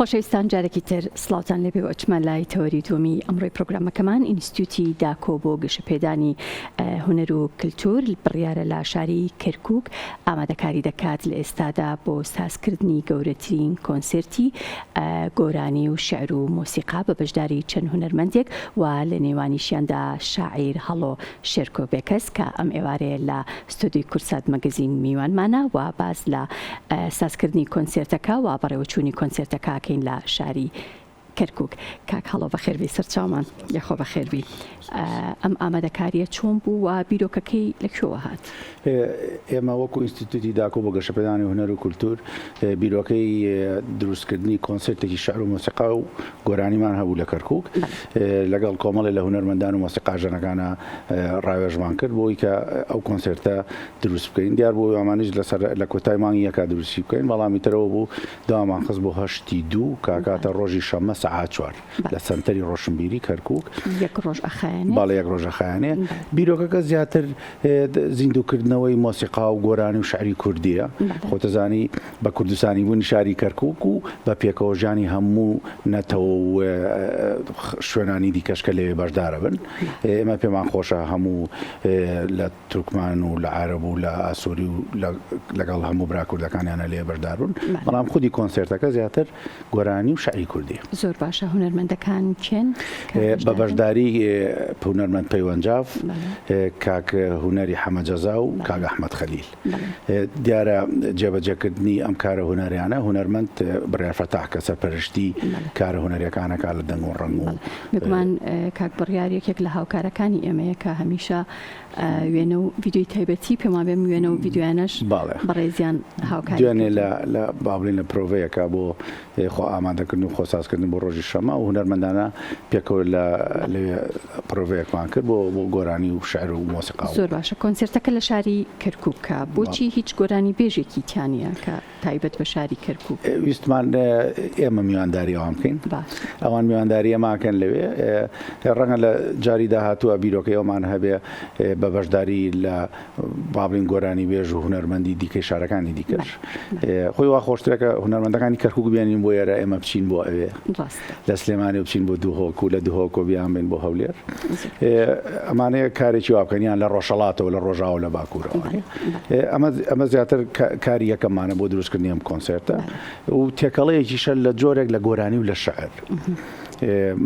خۆشەویستان جارێکی تر سڵاوتان لێبێ و ئەچمە لای تەوەری دووەمی ئەمڕۆی پرۆگرامەکەمان ئینستیتوتی داکۆ بۆ گەشەپێدانی هونەر و کلتور بڕیارە لە شاری کەرکووک ئامادەکاری دەکات لە ئێستادا بۆ سازکردنی گەورەترین کۆنسرتی گۆرانی و شعر و مۆسیقا بە بەشداری چەند هونەرمەندێک و لە نێوانیشیاندا شاعیر هەڵۆ شێرکۆبێکەس کە ئەم ئێوارەیە لە ستۆدیۆی کورسات مەگەزین میوانمانە و باز لە سازکردنی کۆنسرتەکە و بەڕێوەچوونی کۆنسرتەکە کەین لە شاری کەرکووک. کاک هەڵۆ بەخێربی سەرچاومان یەخۆ بەخێربی. ئەم ئامادەکاریە چۆن بوو و بیرۆکەکەی لەکوێوە هات؟ ئێمە وەکو ئینستیتوتی داکۆ بۆ گەشەپێدانی هونەر و کولتور بیرۆکەی دروستکردنی کۆنسرتێکی شعر و مۆسیقا و گۆرانیمان هەبوو لە کەرکووک لەگەڵ کۆمەڵی لە هونەرمەندان و مۆسیقاژەنەکانە ڕاوێژمان کرد بۆی کە ئەو کۆنسرتە دروست بکەین. دیار بۆ ئەمانیش لە کۆتای مانگی یەکا دروستی بکەین، بەڵامی ترەوە بوو داوامان خست بۆ 8/2 کاکاتە ڕۆژی شەممە سەعات 4 لە سەنتەری ڕۆشنبیری کەرکووک یەک ڕۆژ ئەخایەنێ باڵی یەک ڕۆژە خایەنێ. بیرۆکەکە زیاتر زیندووکردنەوەی مۆسیقا و گۆرانی و شعری کوردیە. خۆتەزانی بە کوردستانی بوونی شاری کەرکووک و بە پێکەوەژانی هەموو نەتەوە و شوێنانی دیکەش کە لەوێ بەشدارە بن. ئێمە پێمان خۆشە هەموو لە تورکمان و لە عارەب و لە ئاسووری و لەگەڵ هەموو برا کوردەکانیانە لێ بەشدار بوون، بەڵام خودی کۆنسرتەکە زیاتر گۆرانی و شعری کوردی. زۆر باشە. هونەرمەندەکان کێن؟ بە بەشداری هونەرمەند پەیوەنجاو، کاک هونەری حەمەجەزا و کاک ئەحمەد خەلیل. دیارە جێبەجێکردنی ئەم کارە هونەریانە هونەرمەند بڕیار فەتاح کە سەرپەرشتی کارە هونەریەکانەکە لە دەنگ و ڕەنگ و بگومان کاک بڕیار یەکێک لە هاوکارەکانی ئێمەیە کە هەمیشە وێنە و ڤیدیۆی تایبەتی پێمان بێم وێنە و ڤیدیۆیانەش بەڕێزیان هاوکاری دوێنێ لە باڵین لە پرۆڤەیەکە بۆ خۆ ئامادەکردن و خۆسازکردن بۆ ڕۆژی شەمە و هونەرمەندانە پێکەوە لە پرۆڤەیەکمان کرد بۆ گۆرانی و شعر و مۆسیقا. زۆر باشە. کۆنسرتەکە لە شاری کەرکووکە، بۆچی هیچ گۆرانی بێژێکی تیانە کە تایبەت بە شاری کەرکووک؟ ویستمان ئێمە میوانداری ئەوان بکەین، ئەوان میوانداری ئەماکەن لەوێ. ڕەنگە لە جاری داهاتووە بیرۆکەی ئەومان هەبێ بە بەشداری لە بابلین گۆرانی بێژ و هونەرمەندی دیکەی شارەکانی دیکەش. خۆی وا خۆشترەکە هونەرمەندەکانی کەرکووک بێنین بۆ ئێرە، ئێمە بچین بۆ ئەوێ لە سلێمانی و بچین بۆ دووهۆک و لە دووهۆک و بیان بین بۆ هەولێر. ئەمانەیە کارێکی وا بکەنیان لە ڕۆژهەڵاتەوە لە ڕۆژاو لە باکوورەوە. ئەمە زیاتر کاری یەکەمانە بۆ دروستکردنی ئەم کۆنسرتە و تێکەڵەیەکیشە لە جۆرێک لە گۆرانی و لە شەعر.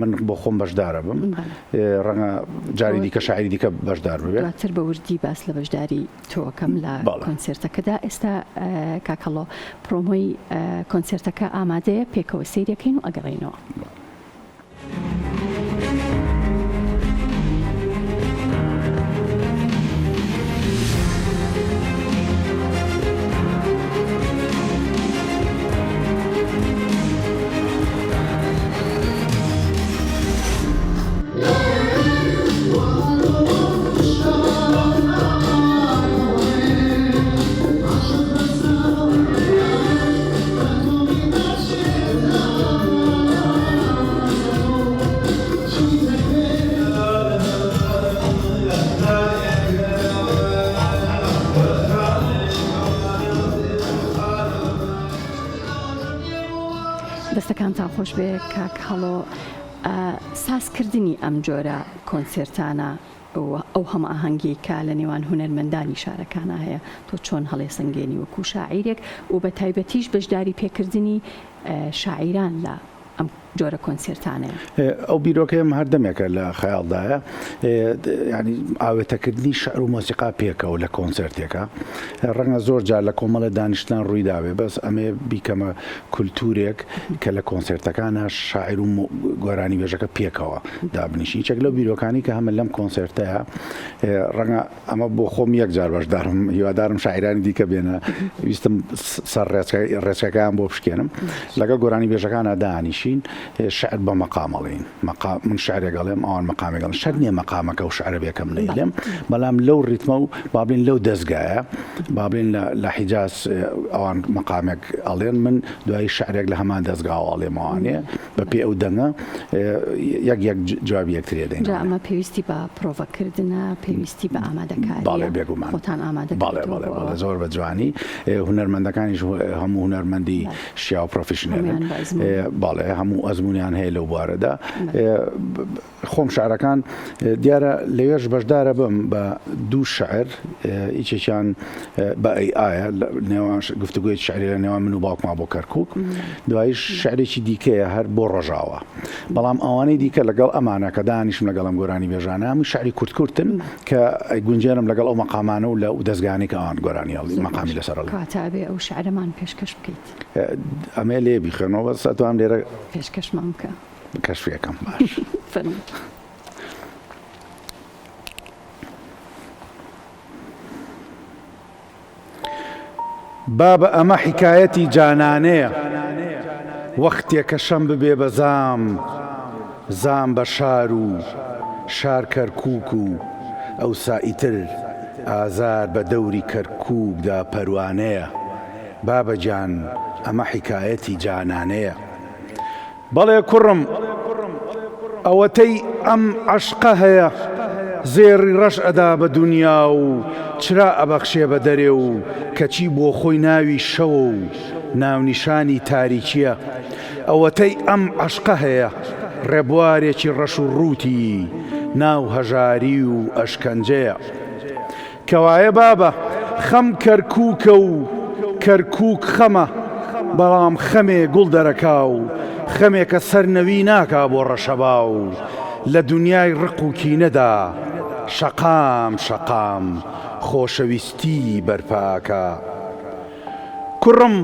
من بۆ خۆم بەشدارە بم، ڕەنگە جاری دیکە شاعری دیکە بەشدار ببێت. دواتر بە وردی باس لە بەشداری تۆکەم لە کۆنسرتەکەدا. ئێستا کاکەڵۆ پرۆمۆی کۆنسرتەکە ئامادەیە، پێکەوە سەیرەکەین و ئەگەڕێنەوە. دەستەکانتان خۆش بێ کاک هەڵۆ. سازکردنی ئەم جۆرە کۆنسرتانە ئەو هەمە ئاهەنگی کە لە نێوان هونەرمەندانی شارەکانە هەیە، تۆ چۆن هەڵێ سنگێنی وەکو شاعیرێک و بە تایبەتیش بەشداری پێکردنی شاعیران لە ئەم جۆرە کۆنسرتانەیە؟ ئەو بیرۆکەیەم هەردەمێکە لە خەیاڵدایە، ینی ئاوێتەکردنی شعر و مۆسیقا پێکەوە لە کۆنسرتێکە. ڕەنگە زۆر جار لە کۆمەڵە دانیشتان ڕوویداوێ، بەس ئەمێ بیکەمە کولتورێک کە لە کۆنسرتەکانە شاعر و گۆرانی بێژەکە پێکەوە دابنیشی. چەک لەو بیرۆکانی کە هەمە لەم کۆنسرتەیە ڕەنگە ئەمە بۆ خۆم یەک جار بەشدارم، هیوادارم شاعرانی دیکە بێنە، ویستم سەر ڕێچکەکان بۆ بشکێنم لەگەڵ گۆرانی بێژەکانە دانیشی دەچین شعر بە مەقامەڵین من شعرێک گەڵێم ئەوان مەقامێک گەڵێن شەر نییە مەقامەکە و شعرەبێکم نەیڵێم بەڵام لەو ڕیتمە و بابلین لەو دەستگایە بابلین لە حیجاز ئەوان مەقامێک ئەڵێن من دوایی شعرێک لە هەمان دەستگاوەڵێمەوانێ بە پێ ئەو دەنگە یەک جوابی یەکترێ دەین ئەمە پێویستی بە پرۆڤەکردنە پێویستی بە ئامادەکاری باڵێ بێگومان خۆتان ئامادە زۆر بە جوانی هونەرمەندەکانیش هەموو هونەرمەندی شیا و پرۆفیشنێڵن باڵێ هەموو ئەزمونیان هەیە لەو بوارەدا خۆم شعرەکان دیارە لەوێش بەشدارە بم بە دوو شعر هیچێکیان بە ئایە نێوان گفتوگوی شعری لە نێوان من و باوکما بۆ کەرکووک دوایش شعرێکی دیکەیە هەر بۆ ڕۆژاوە بەڵام ئەوانەی دیکە لەگەڵ ئەمانە کە دانیشم لەگەڵم گۆرانی بێژانە هەموو شعری کورتکورتن کە گونجێنم لەگەڵ ئەو مەقامانە و لە دەستگانی کە ئەوان گۆرانی مەقامی لەسەر کاتابێ ئەو شعرەمان پێشکەش بکەیت ئەمێ لێ بیخێنەوە بەس ئەتوانم لێرە پێشکەشمان بکە کەشفێکم باش بابە ئەمە حکایەتی جانانەیە وەختێکە شەم ببێ بە زام بە شار و شار کەرکووک و ئەو سائیتر ئازار بە دەوری کەرکووکدا پەروانەیە بابە جان ئەمە حکایەتی جانانەیە بەڵێ کوڕم ئەوەتەی ئەم عەشقە هەیە زێڕی ڕەش ئەدا بە دونیا و چرا ئەبەخشێ بە دەرێ و کەچی بۆ خۆی ناوی شەوە و ناونیشانی تاریکیە ئەوەتەی ئەم عەشقە هەیە ڕێبوارێکی ڕەش و ڕووتی ناو هەژاری و ئەشکەنجەیە کەوایە بابە خەم کەرکووکە و کەرکووک خەمە بەڵام خەمێ گوڵ دەرەکا و خەمێکە سەرنەوی ناکا بۆ ڕەشەبا و لە دنیای ڕق و کینەدا شەقام خۆشەویستی بەرپاکە کوڕم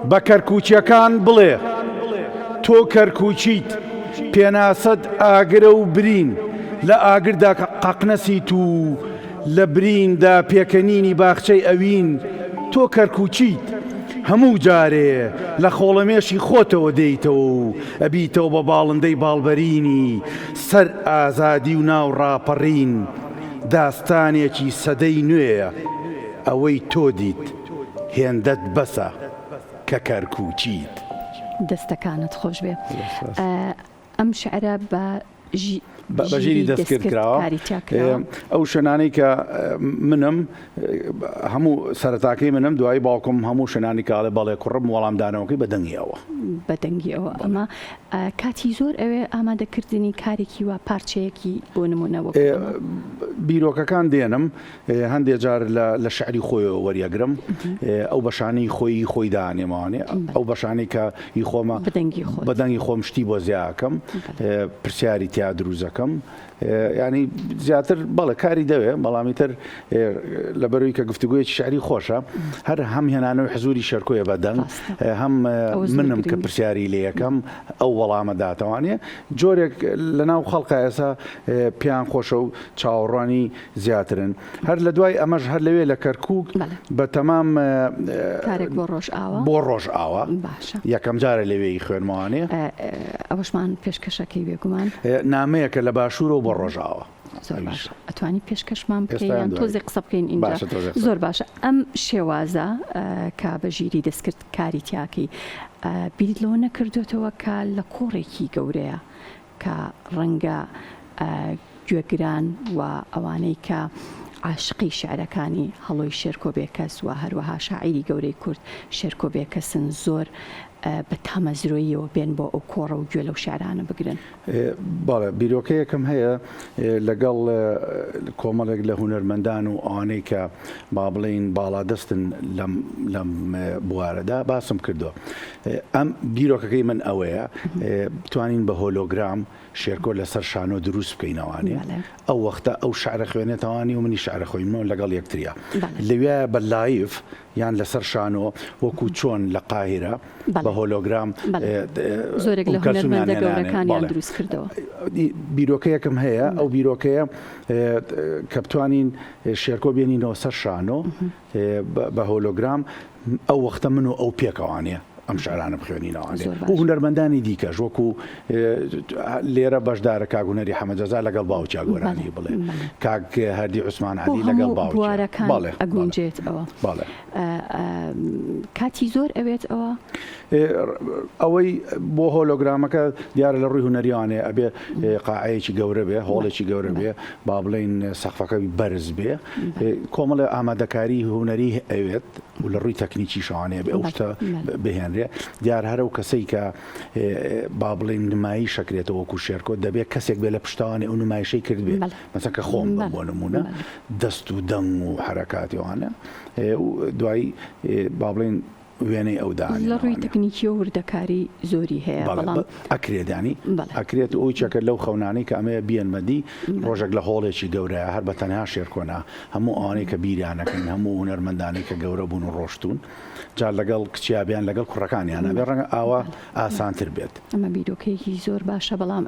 بە کەرکووچیەکان بڵێ تۆ کەرکووچیت پێناسەد ئاگرە و برین لە ئاگردا قەقنەسیت و لە بریندا پێکەنینی باخچەی ئەوین تۆ کەرکووچیت هەموو جارێ لە خۆڵەمێشی خۆتەوە دەیتەوە و ئەبیتەوە بە باڵندەی باڵبەرینی سەر ئازادی و ناو ڕاپەڕین داستانێکی سەدەی نوێیە ئەوەی تۆ دیت هێندەت بەسە کە کەرکووچیت دەستەکانت خۆش بێ ئەم شعرە بەژیری دەستکرد کراوە ئەو شوێنانەی کە منم هەموو سەرەتاکەی منم دوایی باوکم هەموو شوێنانی کاڵێ بەڵێ کوڕم وەڵامدانەوەکەی بەدەنگیەوە بەدەنگیەوە ئەمە کاتی زۆر ئەوێ ئامادەکردنی کارێکی وە پارچەیەکی بۆ نمونەوە بیرۆکەکان دێنم هەندێک جار لە شعری خۆیەوە وەریەگرم ئەو بەشانەی خۆی دانێمانێ ئەو بەشانەی کە هی خۆمە بەدەنگی خۆم شتی بۆ زیاکەم پرسیاری تیا دروزەکەم ینی زیاتر بەڵێ کاری دەوێ بەڵامی تر لە بەروی کە گفتوگویەکی شعری خۆشە هەر هەم هێنانەوەی حزوری شەرکۆیە بەدەنگ هەم منم کە پرسیاری لێ یەکەم ئەو وەڵامە داتەوانێ جۆرێک لە ناو خەڵقە ئێسا پیان خۆشە و چاوەڕوانی زیاترن هەر لە دوای ئەمەش هەر لەوێ لە کەرکووک بە تەمام بۆ ڕۆژ ئاوە یەکەم جارە لەوێی خوێنمەوانێ ئەوەشمان پێشکەشەکەی بێگومان نامەیەکە لە باشوورەوە بۆ ڕۆژاوە ئەتوانی پێشکەشمان بکەیان تۆزی قسە بکەین اینجا زۆر باشە ئەم شێوازە کە بەژیری دەستکرد کاری تیاکەی بیرت لەوە نەکردوێتەوە کە لە کۆڕێکی گەورەیە کە ڕەنگە گوێگران و ئەوانەی کە عاشقی شعرەکانی هەڵۆی شێرکۆ بێکەس و هەروەها شاعیری گەورەی کورد شێرکۆ بێکەسن زۆر بە تامەزرۆییەوە بێن بۆ ئەو کۆڕە و گوێ لەو شعرانە بگرن باڵێ بیرۆکەیەکم هەیە لەگەڵ کۆمەڵێک لە هونەرمەندان و ئەوانەی کە با بڵێین باڵادەستن لەم بوارەدا باسم کردووە ئەم بیرۆکەکەی من ئەوەیە بتوانین بە هۆلۆگرام شێرکۆ لەسەر شانۆ دروست بکەینەوانێ ئەو وەختە ئەو شعرە خوێنێتەوانی و منی شعرە خۆینەوە لەگەڵ یەکتریا لەوێ بە لایف یان لەسەر شانۆ وەکو چۆن لە قاهرە بە هۆلۆگرام زۆرێک لە هونەرمەندە گەورەکانیان دروست کردەوە بیرۆکەیەکم هەیە ئەو بیرۆکەیە کە بتوانین شێرکۆ بێنینەوە سەر شانۆ بە هۆلۆگرام ئەو وەختە من و ئەو پێکەوانێ ئەم شعرانە بخوێنینەوە و هونەرمەندانی دیکەش وەکو لێرە بەشدارە کاک هونەری حەمەدجەزا لەگەڵ باوچیا گۆرانی بڵێ کاک هەردی عوسمان عەلی لەگەڵ باوچەکان ئەگونجێت ئەوە کاتی زۆر ئەوێت ئەوە ئەوەی بۆ هۆلۆگرامەکە دیارە لە ڕووی هونەریوانێ ئەبێ قاعەیەکی گەورە بێ هۆڵێکی گەورە بێ با بڵێن سەقفەکەی بەرز بێ کۆمەڵە ئامادەکاری هونەری ئەوێت و لە ڕووی تەکنیکی شوانێ بێ ئەو شتە بهێنرێ دیار هەرە و کەسەی کە با بڵێن نمایی شەکرێتەوە وەکو شێرکۆ دەبێت کەسێک بێ لە پشتوانێ ئەو نمایشەی کرد بێ مەسەن کە خۆم بۆ نمونە دەست و دەنگ و حرەکاتیوانە دوایی با بڵێن وێنەی ئەودانی لە ڕووی تەکنیکی و وردەکاری زۆری هەیە بەڵام ئەکرێدانی ئەکرێت ئەوی چەکە لەو خەونانەی کە ئەمەیە بیەنمەدی ڕۆژێک لە هۆڵێکی گەورەیە هەر بە تەنها شێرکۆنا هەموو ئەوانەی کە بیریانەکەن هەموو هونەرمەندانی کە گەورە بوون و ڕۆشتون جار لەگەڵ کچیابیان لەگەڵ کوڕەکانیانە بێ ڕەنگە ئاوا ئاسانتر بێت ئەمە بیرۆکەیەکی زۆر باشە بەڵام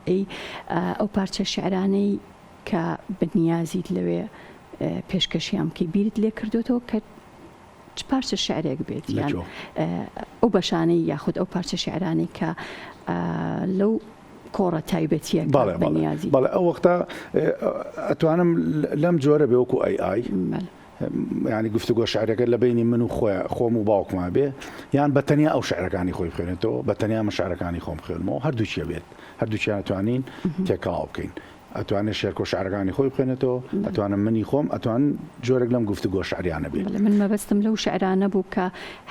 ئەو پارچە شعرانەی کە بنیازیت لەوێ پێشکەشیان بکەی بیرت لێ کردوێتەوە کە چ پارچە شعرێک بێت یان ئەو بەشانەی یاخود ئەو پارچە شعرانەی کە لەو کۆڕە تایبەتیە بەنیازی بەڵێ ئەو وەختە ئەتوانم لەم جۆرە بێ وەکو ئای ینی گفتوگۆ شعرەکە لە بینی من و خۆم و باوکمان بێ یان بەتەنیا ئەو شعرەکانی خۆی بخوێنێتەوە بەتەنیا من شعرەکانی خۆم بخوێنمەوە هەردووچیە بێت هەردووچیان ئەتوانین تێکەڵاو بکەین ئەتوانێت شێرکۆ شعرەکانی خۆی بخوێنێتەوە ئەتوانم منی خۆم ئەتوان جۆرێک لەم گفتوگۆ شعریانە بێت من مەبەستم لەو شعرانە بوو کە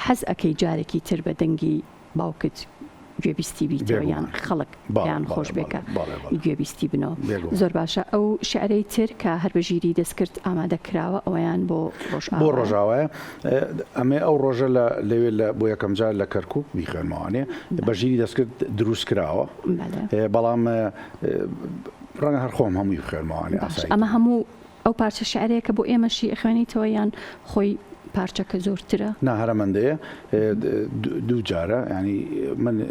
حەز ئەکەی جارێکی تر بە دەنگی باوکت گوێبیستی بیتەوە یان خەڵک یان خۆش بێکە گوێبیستی بنەوە زۆر باشە ئەو شعرەی تر کە هەر بەژیری دەستکرد ئامادە کراوە ئەویان بۆ ڕۆژاوایە ئەمێ ئەو ڕۆژە لەوێ بۆ یەکەم جار لە کەرکووک بیخوێنمەوانێ بەژیری دەستکرد دروست کراوە بەڵام ڕەنگە هەر خۆم هەمووی خوێنمەوانێ ئەمە هەموو ئەو پارچە شعرەیە بۆ ئێمەشی خوێنیتەوە یان خۆی پارچەکە زۆرترە نا هەرەمەندەیە دوو جارە ینی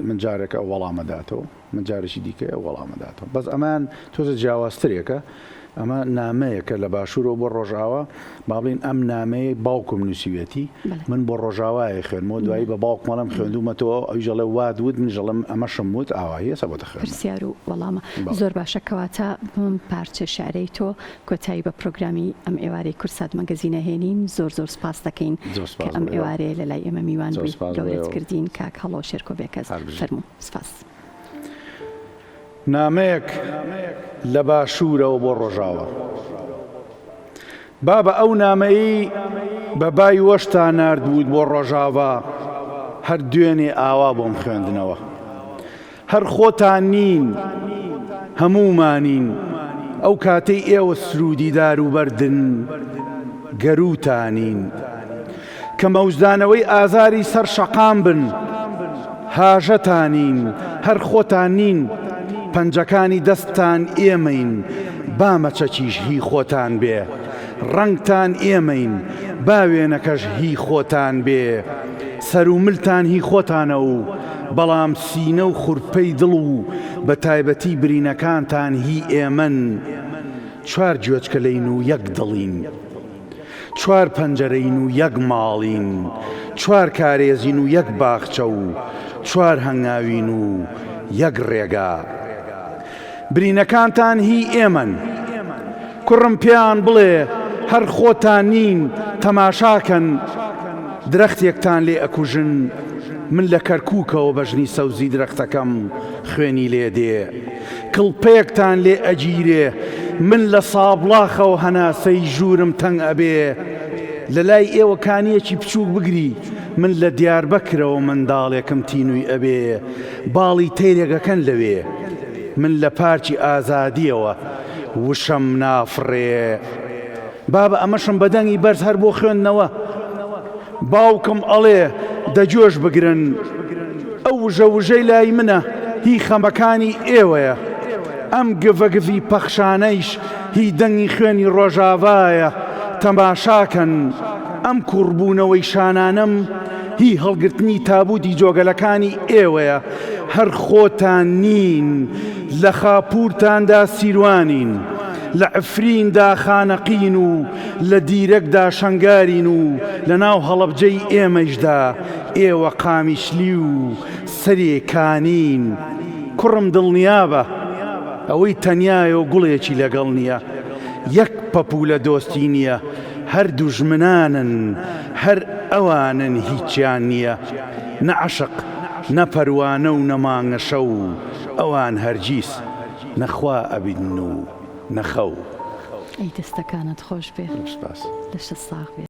من جارێکە ئەو وەڵامەداتەوە من جارێکی دیکە ئەو وەڵامەداتەوە بەس ئەمان تۆزە جیاوازترێکە ئەمە نامەیەکە لە باشوورەوە بۆ ڕۆژاوە با بڵین ئەم نامەیە باوکم نووسیوێتی من بۆ ڕۆژاوایە خوێنمەوە دوایی بە باوکمەڵم خوێندومەتەوە ئەوی ژەڵێ وادود من ژەڵم ئەمە شموت ئاوایی سەبەتە خوێن پرسیار و وەڵامە زۆر باشە کەواتە بم پارچە شعرەی تۆ کۆتایی بە پرۆگرامی ئەم ئێوارەی کورسات مەگەزینە هێنین زۆر سپاس دەکەین کە ئەم ئێوارەیە لە لای ئێمە میوان بووی گەورەت کردین کاک هەڵۆ شێرکۆ بێکەس فەرموو سپاس نامەیەک لە باشوورەوە بۆ ڕۆژاوە بابە ئەو نامەیی بە بای وەشتا ناردبووت بۆ ڕۆژاوە هەر دوێنێ ئاوا بۆم خوێندنەوە هەر خۆتان نین هەمومانین ئەو کاتەی ئێوە سرودی دار و بەردن گەروتانین کە مەوزدانەوەی ئازاری سەر شەقام بن هاژەتانین هەر خۆتان نین پەنجەکانی دەستان ئێمەین بامەچەکیش هی خۆتان بێ ڕەنگتان ئێمەین باوێنەکەش هی خۆتان بێ سەر و ملتان هی خۆتانە و بەڵام سینە و خوورپەی دڵ و بە تایبەتی برینەکانتان هی ئێمەن چوار گوێچکەلەین و یەک دڵین چوار پەنجەرەین و یەک ماڵین چوار کارێزین و یەک باخچە و چوار هەنگاوین و یەک ڕێگا برینەکانتان هی ئێمەن کوڕم پێیان بڵێ هەر خۆتان نین تەماشاکەن درەختێکتان لێ ئەکوژن من لە کەرکووکەوە بەژنی سەوزی درەختەکەم خوێنی لێ دێ کڵپەیەکتان لێ ئەگیرێ من لە سابڵاخەوە هەناسەی ژوورم تەنگ ئەبێ لە لای ئێوە کانیەکی بچووک بگری من لە دیاربەکرەوە منداڵێکم تینووی ئەبێ باڵی تەیرێگەکەن لەوێ من لە پارکی ئازادیەوە وشم نافڕێ بابە ئەمەشم بەدەنگی بەرز هەر بۆ خوێندنەوە باوکم ئەڵێ دەجۆش بگرن ئەو وژەی لای منە هی خەمەکانی ئێوەیە ئەم گڤەگڤی پەخشانەیش هی دەنگی خوێنی ڕۆژاوایە تەماشاکەن ئەم کوڕبوونەوەی شانانم هی هەڵگرتنی تابوتی جۆگەلەکانی ئێوەیە هەر خۆتان نین لە خاپوورتاندا سیروانین لە عفریندا خانەقین و لە دیرەکدا شەنگارین و لە ناو هەڵەبجەی ئێمەشدا ئێوە قامیشلی و سەرێکانین. کوڕم دڵنیابە ئەوەی تەنیایە و گوڵێکی لەگەڵ نییە، یەک پەپوو لە دۆستی نییە، هەر دوژمنانن، هەر ئەوانن هیچیان نییە. نە عەشق نە پەروانە و نەمانگەشە و ئەوان هەرگیز نەخوا ئەبین و نەخەو. ئەی دەستەکانت خۆش بێ، سپاس. لەشە ساغ بێ.